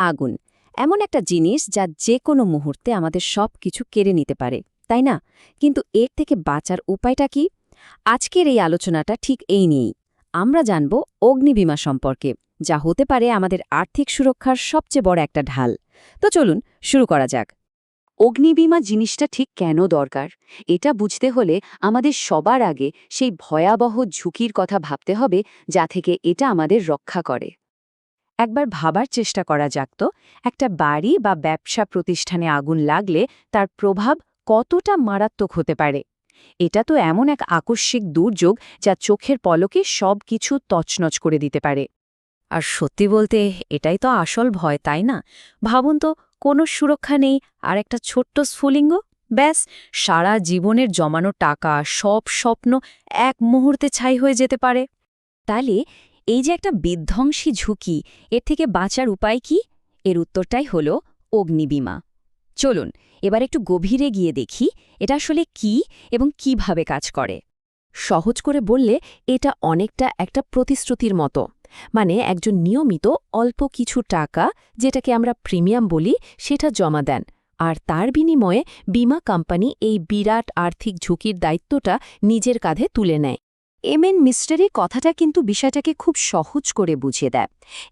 আগুন এমন একটা জিনিস যা যে কোনো মুহূর্তে আমাদের সব কিছু কেড়ে নিতে পারে, তাই না? কিন্তু এর থেকে বাঁচার উপায়টা কি? আজকের এই আলোচনাটা ঠিক এই নিয়েই। আমরা জানব অগ্নিবীমা সম্পর্কে, যা হতে পারে আমাদের আর্থিক সুরক্ষার সবচেয়ে বড় একটা ঢাল। তো চলুন শুরু করা যাক। অগ্নিবীমা জিনিসটা ঠিক কেন দরকার এটা বুঝতে হলে আমাদের সবার আগে সেই ভয়াবহ ঝুঁকির কথা ভাবতে হবে যা থেকে এটা আমাদের রক্ষা করে। একবার ভাবার চেষ্টা করা যাক তো, একটা বাড়ি বা ব্যবসা প্রতিষ্ঠানে আগুন লাগলে তার প্রভাব কতটা মারাত্মক হতে পারে। এটা তো এমন এক আকস্মিক দুর্যোগ যা চোখের পলকে সব কিছু তছনছ করে দিতে পারে। আর সত্যি বলতে এটাই তো আসল ভয়, তাই না? ভাবুন তো, কোনো সুরক্ষা নেই, আর একটা ছোট্ট স্ফুলিঙ্গ, ব্যাস সারা জীবনের জমানো টাকা, সব স্বপ্ন এক মুহূর্তে ছাই হয়ে যেতে পারে। তাহলে এই যে একটা বিধ্বংসী ঝুঁকি, এর থেকে বাঁচার উপায় কি? এর উত্তরটাই হল অগ্নিবীমা। চলুন এবার একটু গভীরে গিয়ে দেখি এটা আসলে কি এবং কিভাবে কাজ করে। সহজ করে বললে এটা অনেকটা একটা প্রতিশ্রুতির মতো। মানে একজন নিয়মিত অল্প কিছু টাকা, যেটাকে আমরা প্রিমিয়াম বলি, সেটা জমা দেন, আর তার বিনিময়ে বীমা কোম্পানি এই বিরাট আর্থিক ঝুঁকির দায়িত্বটা নিজের কাঁধে তুলে নেয়। এমএন মিস্টারি কথাটা কিন্তু বিষয়টাকে খুব সহজ করে বুঝিয়ে দেয়।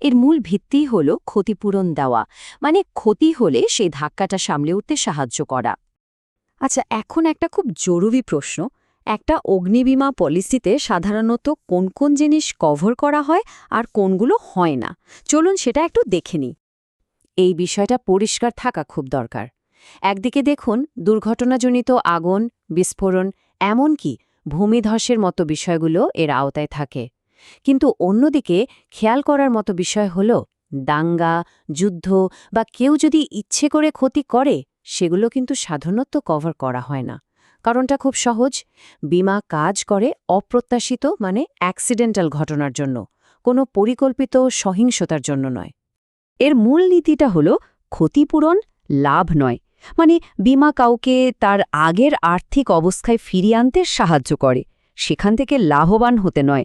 এর মূল ভিত্তিই হল ক্ষতিপূরণ দেওয়া, মানে ক্ষতি হলে সেই ধাক্কাটা সামলে উঠতে সাহায্য করা। আচ্ছা, এখন একটা খুব জরুরি প্রশ্ন। একটা অগ্নিবীমা পলিসিতে সাধারণত কোন কোন জিনিস কভার করা হয় আর কোনগুলো হয় না? চলুন সেটা একটু দেখে নিই। এই বিষয়টা পরিষ্কার থাকা খুব দরকার। একদিকে দেখুন, দুর্ঘটনাজনিত আগুন, বিস্ফোরণ, এমনকি ভূমিধসের মতো বিষয়গুলো এর আওতায় থাকে। কিন্তু অন্যদিকে খেয়াল করার মতো বিষয় হল দাঙ্গা, যুদ্ধ বা কেউ যদি ইচ্ছে করে ক্ষতি করে, সেগুলো কিন্তু সাধারণত কভার করা হয় না। কারণটা খুব সহজ, বীমা কাজ করে অপ্রত্যাশিত, মানে অ্যাক্সিডেন্টাল ঘটনার জন্য, কোনো পরিকল্পিত সহিংসতার জন্য নয়। এর মূল নীতিটা হল ক্ষতিপূরণ, লাভ নয়। মানে বীমা কাউকে তার আগের আর্থিক অবস্থায় ফিরিয়ে আনতে সাহায্য করে, সেখান থেকে লাভবান হতে নয়।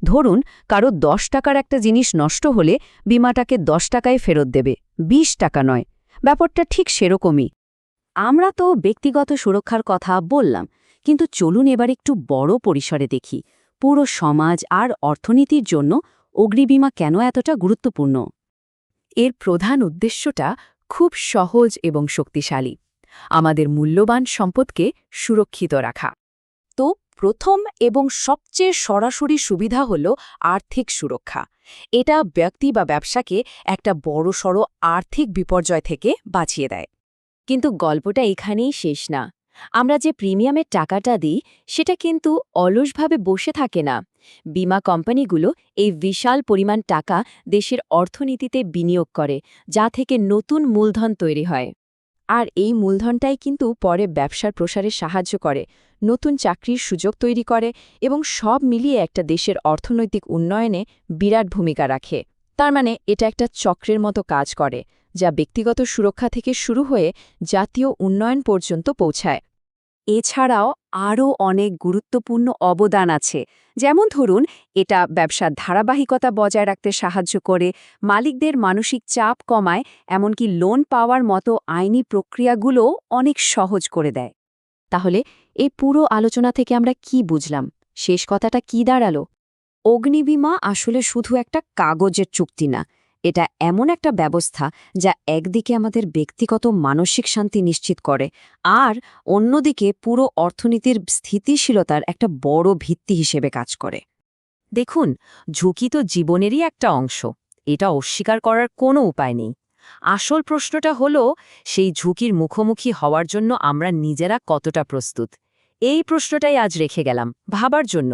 ধরুন কারো ১০ টাকার একটা জিনিস নষ্ট হলে বীমাটাকে ১০ টাকায় ফেরত দেবে, ২০ টাকা নয়। ব্যাপারটা ঠিক সেরকমই। আমরা তো ব্যক্তিগত সুরক্ষার কথা বললাম, কিন্তু চলুন এবার একটু বড় পরিসরে দেখি, পুরো সমাজ আর অর্থনীতির জন্য অগ্নিবীমা কেন এতটা গুরুত্বপূর্ণ। এর প্রধান উদ্দেশ্যটা খুব সহজ এবং শক্তিশালী: আমাদের মূল্যবান সম্পদকে সুরক্ষিত রাখা। তো প্রথম এবং সবচেয়ে সরাসরি সুবিধা হল আর্থিক সুরক্ষা। এটা ব্যক্তি বা ব্যবসাকে একটা বড়সড় আর্থিক বিপর্যয় থেকে বাঁচিয়ে দেয়। কিন্তু গল্পটা এখানেই শেষ না। আমরা যে প্রিমিয়ামের টাকাটা দিই, সেটা কিন্তু অলসভাবে বসে থাকে না। বীমা কোম্পানিগুলো এই বিশাল পরিমাণ টাকা দেশের অর্থনীতিতে বিনিয়োগ করে, যা থেকে নতুন মূলধন তৈরি হয়। আর এই মূলধনটাই কিন্তু পরে ব্যবসার প্রসারে সাহায্য করে, নতুন চাকরির সুযোগ তৈরি করে এবং সব মিলিয়ে একটা দেশের অর্থনৈতিক উন্নয়নে বিরাট ভূমিকা রাখে। তার মানে এটা একটা চক্রের মতো কাজ করে, যা ব্যক্তিগত সুরক্ষা থেকে শুরু হয়ে জাতীয় উন্নয়ন পর্যন্ত পৌঁছায়। এছাড়াও আরও অনেক গুরুত্বপূর্ণ অবদান আছে, যেমন ধরুন এটা ব্যবসার ধারাবাহিকতা বজায় রাখতে সাহায্য করে, মালিকদের মানসিক চাপ কমায়, এমনকি লোন পাওয়ার মতো আইনি প্রক্রিয়াগুলোও অনেক সহজ করে দেয়। তাহলে এই পুরো আলোচনা থেকে আমরা কি বুঝলাম? শেষ কথাটা কি দাঁড়ালো? অগ্নিবীমা আসলে শুধু একটা কাগজের চুক্তি না, এটা এমন একটা ব্যবস্থা যা একদিকে আমাদের ব্যক্তিগত মানসিক শান্তি নিশ্চিত করে, আর অন্যদিকে পুরো অর্থনীতির স্থিতিশীলতার একটা বড় ভিত্তি হিসেবে কাজ করে। দেখুন, ঝুঁকি তো জীবনেরই একটা অংশ, এটা অস্বীকার করার কোনো উপায় নেই। আসল প্রশ্নটা হলো, সেই ঝুঁকির মুখোমুখি হওয়ার জন্য আমরা নিজেরা কতটা প্রস্তুত। এই প্রশ্নটাই আজ রেখে গেলাম ভাবার জন্য।